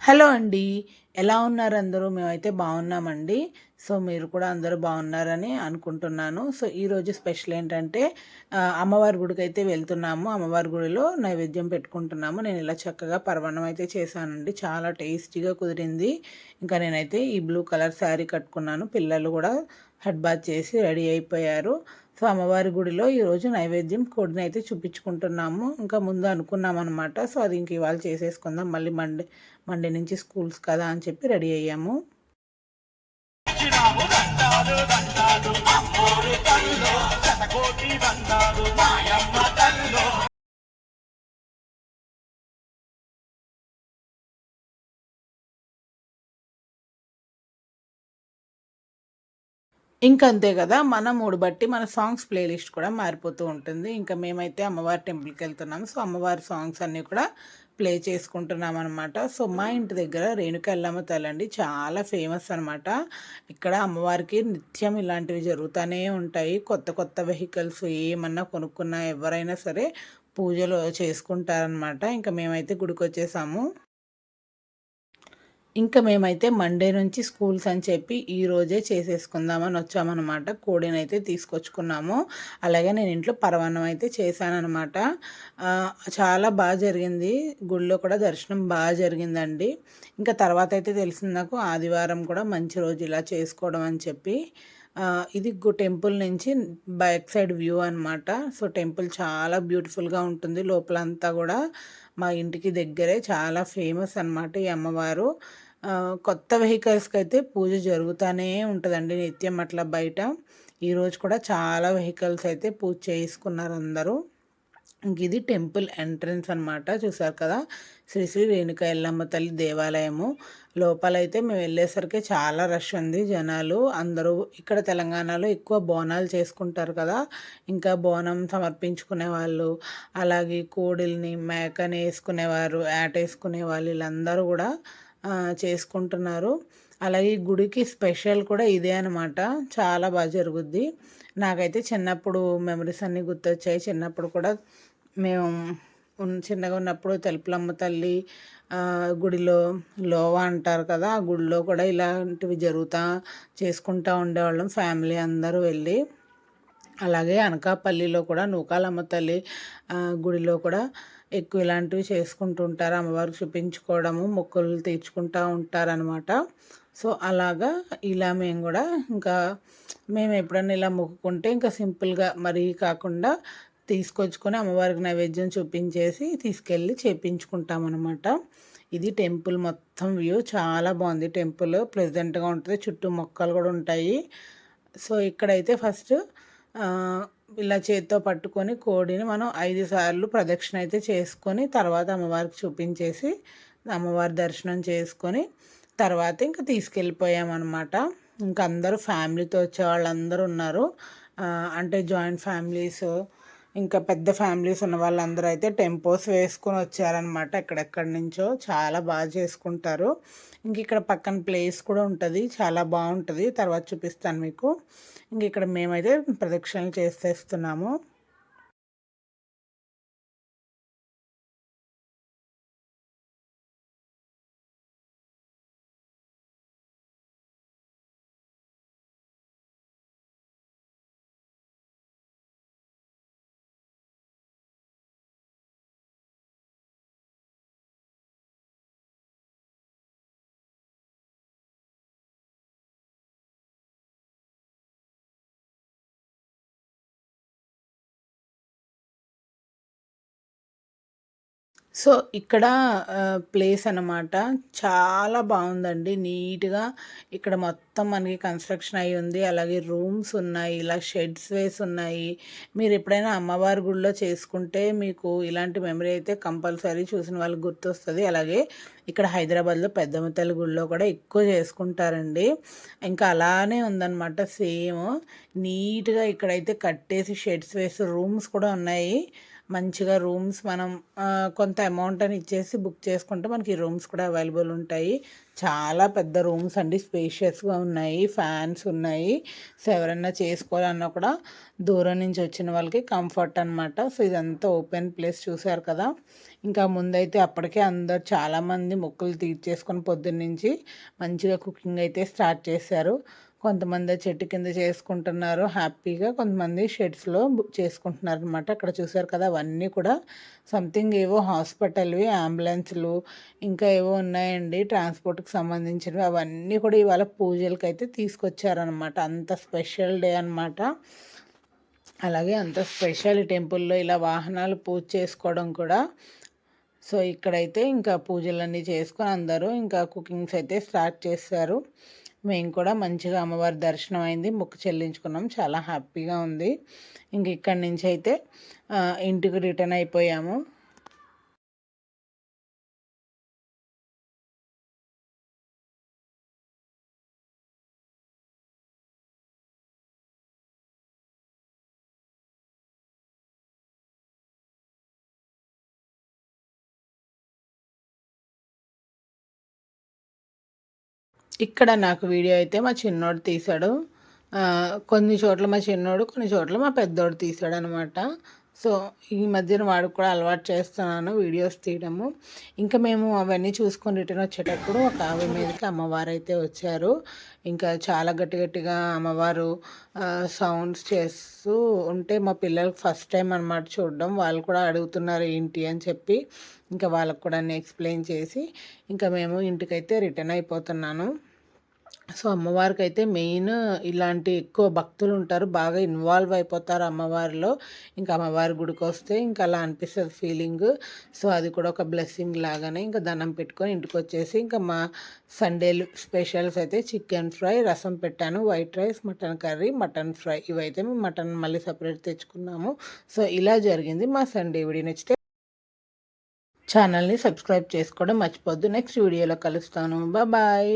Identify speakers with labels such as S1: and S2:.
S1: Hello అండి. ఎలా ఉన్నారు అందరూ? మేమైతే బాగున్నామండి. సో, మీరు కూడా అందరూ బాగున్నారని అనుకుంటున్నాను. సో, ఈరోజు స్పెషల్ ఏంటంటే అమ్మవారి గుడికైతే వెళ్తున్నాము. అమ్మవారి గుడిలో నైవేద్యం పెట్టుకుంటున్నాము. నేను ఇలా చక్కగా పరమాన్నం అయితే చేశానండి. చాలా టేస్టీగా కుదిరింది. ఇంకా నేనైతే ఈ బ్లూ కలర్ శారీ కట్టుకున్నాను. పిల్లలు కూడా హెడ్ బాత్ చేసి రెడీ అయిపోయారు. సో, అమ్మవారి గుడిలో ఈరోజు నైవేద్యం కోడినైతే చూపించుకుంటున్నాము. ఇంకా ముందు అనుకున్నామనమాట. సో, అది ఇంక ఇవాళ చేసేసుకుందాం. మళ్ళీ మండే నుంచి స్కూల్స్ కదా అని చెప్పి రెడీ అయ్యాము. ఇంకంతే గదా! మన మూడ్ బట్టి మన సాంగ్స్ ప్లేలిస్ట్ కూడా మారిపోతూ ఉంటుంది. ఇంకా మేమైతే అమ్మవారి టెంపుల్‌కెళ్తున్నాము. సో, అమ్మవారి సాంగ్స్ అన్నీ కూడా ప్లే చేసుకుంటున్నామనమాట. సో, మా ఇంటి దగ్గర రేణుక ఎల్లమ్మ తల్లండి చాలా ఫేమస్ అనమాట. ఇక్కడ అమ్మవారికి నిత్యం ఇలాంటివి జరుగుతానే ఉంటాయి. కొత్త కొత్త వెహికల్స్ ఏమన్నా కొనుక్కున్నా ఎవరైనా సరే పూజలు చేసుకుంటారనమాట. ఇంకా మేమైతే గుడికొచ్చేసాము. ఇంకా మేమైతే మండే నుంచి స్కూల్స్ అని చెప్పి ఈరోజే చేసేసుకుందామని వచ్చామన్నమాట. కోడినైతే తీసుకొచ్చుకున్నాము. అలాగే నేను ఇంట్లో పరమాన్నం అయితే చేశాననమాట. చాలా బాగా జరిగింది. గుడిలో కూడా దర్శనం బాగా జరిగిందండి. ఇంకా తర్వాత అయితే తెలిసింది నాకు ఆదివారం కూడా మంచి రోజు ఇలా చేసుకోవడం అని చెప్పి. ఇది టెంపుల్ నుంచి బ్యాక్ సైడ్ వ్యూ అనమాట. సో, టెంపుల్ చాలా బ్యూటిఫుల్‌గా ఉంటుంది. లోపలంతా కూడా మా ఇంటికి దగ్గరే చాలా ఫేమస్ అనమాట ఈ అమ్మవారు. కొత్త వెహికల్స్‌కైతే పూజ జరుగుతానే ఉంటదండి నిత్యం అట్లా బయట. ఈరోజు కూడా చాలా వెహికల్స్ అయితే పూజ చేసుకున్నారు అందరూ. ఇది టెంపుల్ ఎంట్రన్స్ అనమాట. చూసారు కదా! శ్రీ శ్రీ రేణుక ఎల్లమ్మ తల్లి దేవాలయము. లోపలైతే మేము వెళ్ళేసరికి చాలా రష్ ఉంది జనాలు. అందరూ ఇక్కడ తెలంగాణలో ఎక్కువ బోనాలు చేసుకుంటారు కదా! ఇంకా బోనం సమర్పించుకునే వాళ్ళు, అలాగే కోడిల్ని, మేకని ఏసుకునేవారు, యాటేసుకునే వాళ్ళు వీళ్ళందరూ కూడా చేసుకుంటున్నారు. అలాగే ఈ గుడికి స్పెషల్ కూడా ఇదే అనమాట. చాలా బాగా జరుగుద్ది. నాకైతే చిన్నప్పుడు మెమరీస్ అన్నీ గుర్తొచ్చాయి. చిన్నప్పుడు కూడా మేము చిన్నగా ఉన్నప్పుడు తెలుపులమ్మ తల్లి గుడిలో లోవా అంటారు కదా! ఆ గుడిలో కూడా ఇలాంటివి చేసుకుంటా ఉండేవాళ్ళం ఫ్యామిలీ అందరూ వెళ్ళి. అలాగే అనకాపల్లిలో కూడా నూకాలమ్మ తల్లి గుడిలో కూడా ఎక్కువ ఇలాంటివి చేసుకుంటూ ఉంటారు. అమ్మవారికి చూపించుకోవడము, మొక్కులు తీర్చుకుంటా ఉంటారనమాట. సో, అలాగా ఇలా మేము కూడా ఇంకా మేము ఎప్పుడన్నా ఇలా మొక్కుకుంటే ఇంకా సింపుల్‌గా మరీ కాకుండా తీసుకొచ్చుకొని అమ్మవారికి నైవేద్యం చూపించేసి తీసుకెళ్ళి చేపించుకుంటామనమాట. ఇది టెంపుల్ మొత్తం వ్యూ చాలా బాగుంది. టెంపుల్ ప్లెజెంట్‌గా ఉంటుంది. చుట్టూ మొక్కలు కూడా ఉంటాయి. సో, ఇక్కడైతే ఫస్ట్ ఇలా చేత్తో పట్టుకొని కోడిని మనం 5 సార్లు ప్రదక్షిణ అయితే చేసుకొని తర్వాత అమ్మవారికి చూపించేసి అమ్మవారి దర్శనం చేసుకొని తర్వాత ఇంక తీసుకెళ్ళిపోయామన్నమాట. ఇంక అందరూ ఫ్యామిలీతో వచ్చేవాళ్ళందరూ ఉన్నారు. అంటే జాయింట్ ఫ్యామిలీస్ ఇంకా పెద్ద ఫ్యామిలీస్ ఉన్న వాళ్ళందరూ అయితే టెంపోస్ వేసుకొని వచ్చారనమాట. ఎక్కడెక్కడి నుంచో చాలా బాగా చేసుకుంటారు. ఇంక ఇక్కడ పక్కన ప్లేస్ కూడా ఉంటుంది. చాలా బాగుంటుంది. తర్వాత చూపిస్తాను మీకు. ఇంక ఇక్కడ మేమైతే ప్రదక్షిణలు చేసేస్తున్నాము. సో, ఇక్కడ ప్లేస్ అనమాట. చాలా బావుందండి. నీట్‌గా ఇక్కడ మొత్తం మనకి కన్‌స్ట్రక్షన్ అయ్యుంది. అలాగే రూమ్స్ ఉన్నాయి. ఇలా షెడ్స్ వేసున్నాయి. మీరెప్పుడైనా అమ్మవారి గుడిలో చేసుకుంటే మీకు ఇలాంటి మెమరీ అయితే కంపల్సరీ చూసిన వాళ్ళకి గుర్తొస్తది. అలాగే ఇక్కడ హైదరాబాద్‌లో పెద్దమ్మ తల్లి గుడిలో కూడా ఎక్కువ చేసుకుంటారండి. ఇంకా అలానే ఉందనమాట సేమ్. నీట్‌గా ఇక్కడైతే కట్టేసి షెడ్స్ వేసి రూమ్స్ కూడా ఉన్నాయి. మంచిగా రూమ్స్ మనం కొంత అమౌంట్ అని ఇచ్చేసి బుక్ చేసుకుంటే మనకి రూమ్స్ కూడా అవైలబుల్ ఉంటాయి. చాలా పెద్ద రూమ్స్ అండి, స్పేషియస్గా ఉన్నాయి, ఫ్యాన్స్ ఉన్నాయి. సో ఎవరన్నా చేసుకోవాలన్నా కూడా దూరం నుంచి వచ్చిన వాళ్ళకి కంఫర్ట్ అనమాట. సో ఇదంతా ఓపెన్ ప్లేస్ చూసారు కదా. ఇంకా ముందైతే అప్పటికే అందరు చాలామంది మొక్కులు తీర్చేసుకొని పొద్దున్నుంచి మంచిగా కుకింగ్ అయితే స్టార్ట్ చేశారు. కొంతమంది చెట్టు కింద చేసుకుంటున్నారు హ్యాపీగా, కొంతమంది షెడ్స్లో చేసుకుంటున్నారు అనమాట. అక్కడ చూసారు కదా, అవన్నీ కూడా సంథింగ్ ఏవో హాస్పిటల్వి, అంబులెన్స్లు, ఇంకా ఏవో ఉన్నాయండి ట్రాన్స్పోర్ట్కి సంబంధించినవి. అవన్నీ కూడా ఇవాళ పూజలకి అయితే తీసుకొచ్చారనమాట. అంత స్పెషల్ డే అనమాట. అలాగే అంత స్పెషల్ టెంపుల్లో ఇలా వాహనాలు పూజ చేసుకోవడం కూడా. సో ఇక్కడైతే ఇంకా పూజలన్నీ చేసుకొని అందరూ ఇంకా కుకింగ్స్ అయితే స్టార్ట్ చేశారు. మేము కూడా మంచిగా అమ్మవారి దర్శనం అయింది, మొక్కు చెల్లించుకున్నాం, చాలా హ్యాపీగా ఉంది. ఇంక ఇక్కడి నుంచి అయితే ఇంటికి రిటర్న్ అయిపోయాము. ఇక్కడ నాకు వీడియో అయితే మా చిన్నోడు తీశాడు. కొన్ని చోట్ల మా చిన్నోడు, కొన్ని చోట్ల మా పెద్దోడు తీశాడనమాట. సో ఈ మధ్యన వాడికి కూడా అలవాటు చేస్తున్నాను వీడియోస్ తీయడము. ఇంకా మేము అవన్నీ చూసుకొని రిటర్న్ వచ్చేటప్పుడు ఒక ఆవి మీదకి అమ్మవారు అయితే వచ్చారు. ఇంకా చాలా గట్టి గట్టిగా అమ్మవారు సౌండ్స్ చేస్తూ ఉంటే మా పిల్లలకు ఫస్ట్ టైం అనమాట చూడడం. వాళ్ళు కూడా అడుగుతున్నారు ఏంటి అని చెప్పి. ఇంకా వాళ్ళకు కూడా ఎక్స్ప్లెయిన్ చేసి ఇంకా మేము ఇంటికైతే రిటర్న్ అయిపోతున్నాను. సో అమ్మవారికి అయితే మెయిన్ ఇలాంటి ఎక్కువ భక్తులు ఉంటారు, బాగా ఇన్వాల్వ్ అయిపోతారు అమ్మవారిలో. ఇంకా అమ్మవారి గుడికి వస్తే ఇంకా అలా అనిపిస్తుంది ఫీలింగ్. సో అది కూడా ఒక బ్లెస్సింగ్ లాగానే. ఇంకా దండం పెట్టుకొని ఇంటికి వచ్చేసి ఇంకా మా సండే స్పెషల్స్ అయితే చికెన్ ఫ్రై, రసం పెట్టాను, white rice, mutton curry, mutton fry. ఇవైతే మేము మటన్ మళ్ళీ సపరేట్ తెచ్చుకున్నాము. సో ఇలా జరిగింది మా సండే. వీడియో నచ్చితే ఛానల్ని సబ్స్క్రైబ్ చేసుకోవడం మర్చిపోద్దు. నెక్స్ట్ వీడియోలో కలుస్తాను. బాయ్.